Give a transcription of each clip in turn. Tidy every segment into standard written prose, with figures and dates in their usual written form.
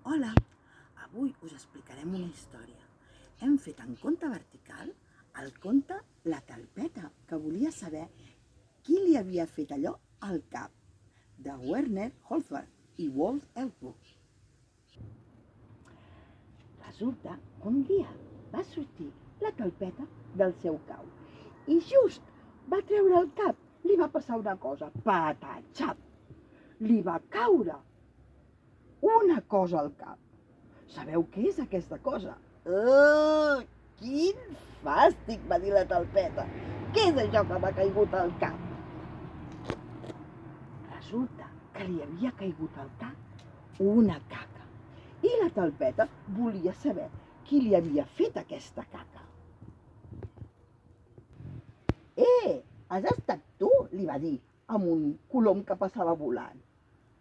Hola, avui us explicarem una història. Hem fet en conte vertical el conte La Talpeta, que volia saber qui li havia fet allò al cap, de Werner Holzbarth i Walt Ellsworth. Resulta que un dia va sortir la Talpeta del seu cau i just va treure el cap, li va passar una cosa, patatxap, li va caure una cosa al cap. Sabeu què és aquesta cosa? Quin fàstic, va dir la Talpeta. Què és això que m'ha caigut al cap? Resulta que li havia caigut al cap una caca. I la Talpeta volia saber qui li havia fet aquesta caca. Has estat tu? Li va dir amb un colom que passava volant.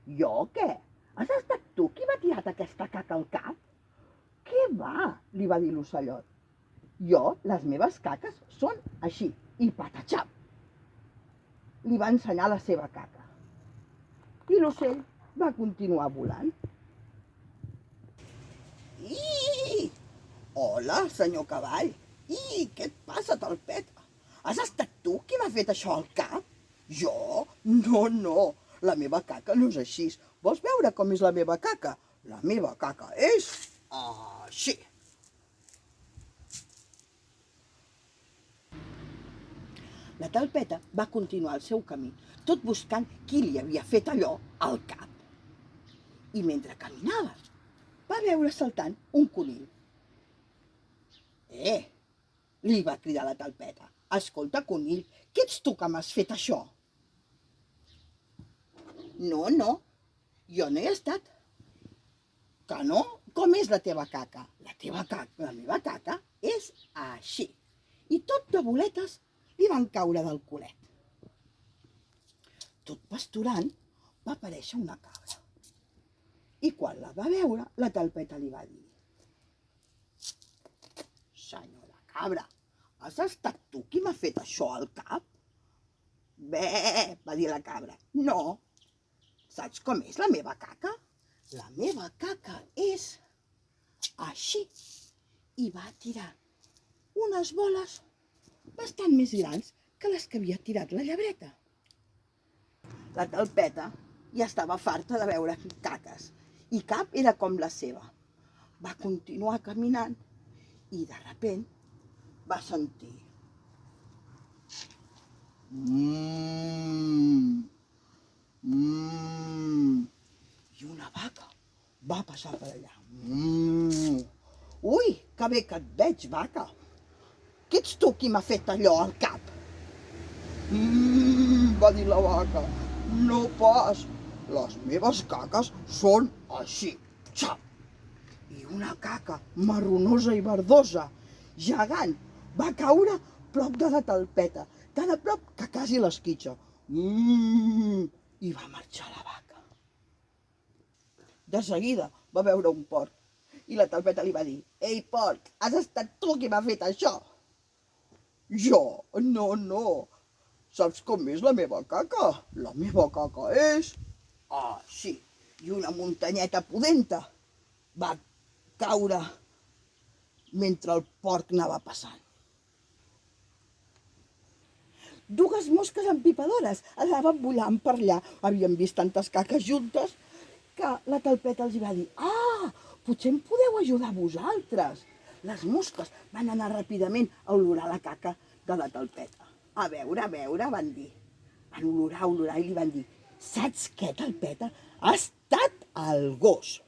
Jo què? Has estat tu qui m'ha tirat aquesta caca al cap? Què va? Li va dir l'ocellot. Jo, les meves caques són així, i patatxap. Li va ensenyar la seva caca. I l'ocell va continuar volant. Hola, senyor cavall. Què et passa, Talpeta? Has estat tu qui m'ha fet això al cap? Jo? No, la meva caca no és així. Vols veure com és la meva caca? La meva caca és així. La Talpeta va continuar el seu camí, tot buscant qui li havia fet allò al cap. I mentre caminava, va veure saltant un conill. Li va cridar la Talpeta. Escolta, conill, què ets tu que m'has fet això? No, jo no hi he estat. Que no? Com és la teva caca? La meva caca és així. I tot de boletes li van caure del culet. Tot pasturant va aparèixer una cabra. I quan la va veure, la Talpeta li va dir: senyora cabra, has estat tu qui m'ha fet això al cap? Bé, va dir la cabra, no. Saps com és la meva caca? La meva caca és així. I va tirar unes boles bastant més grans que les que havia tirat la llebreta. La Talpeta ja estava farta de veure caques i cap era com la seva. Va continuar caminant i de sobte va sentir i una vaca va passar per allà. Ui, que bé que et veig, vaca. Què ets tu qui m'ha fet allò al cap? Va dir la vaca, no pas, les meves caques són així, xap. I una caca marronosa i verdosa, gegant, va caure prop de la Talpeta, tan a prop que quasi l'esquitxa. I va marxar la vaca. De seguida va veure un porc i la Talpeta li va dir: ei, porc, has estat tu qui m'ha fet això? Jo? No. Saps com és la meva caca? La meva caca és així. I una muntanyeta pudenta va caure mentre el porc anava passant. Dues mosques empipadores anaven volant per allà. Havien vist tantes caques juntes que la Talpeta els va dir: potser em podeu ajudar vosaltres. Les mosques van anar ràpidament a olorar la caca de la Talpeta. A veure, van dir. Van olorar i li van dir: saps què, Talpeta? Ha estat el gos.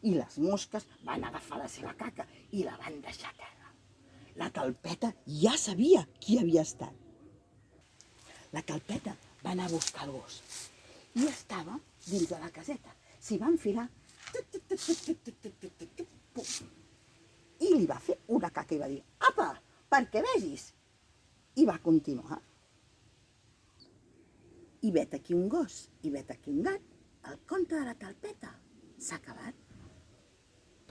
I les mosques van agafar la seva caca i la van deixar a terra. La Talpeta ja sabia qui havia estat. La Talpeta va anar a buscar el gos i estava dins de la caseta. S'hi va enfilar i li va fer una caca i va dir: apa, perquè vegis. I va continuar. I vet aquí un gos i vet aquí un gat. El conte de la Talpeta s'ha acabat.